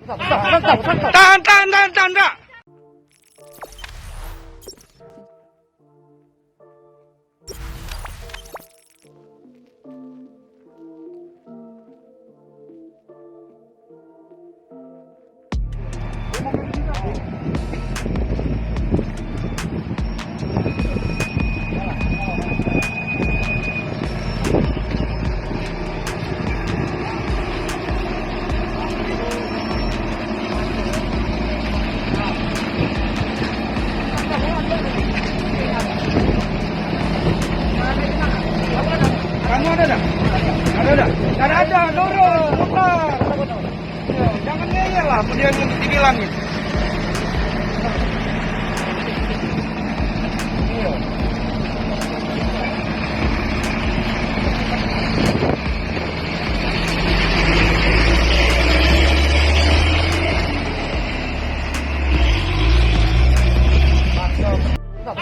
Tahan, tahan, tahan, tahan, Pak. Kamu ada dah? Ada. Tidak ada, turun, putar. Jangan ngeyel lah, dia yang tinggi langit.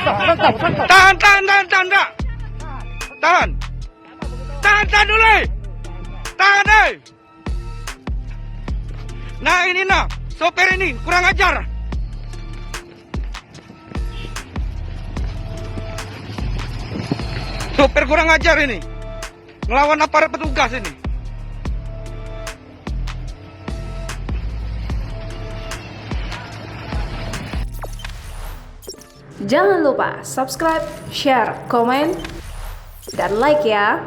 Tahan, tahan, tahan, tahan, Pak. Tahan. Tahan dulu. Tahan, eh. Nah, ini nah, sopir ini kurang ajar. Sopir kurang ajar ini. Ngelawan aparat petugas ini. Jangan lupa subscribe, share, komen, dan like ya.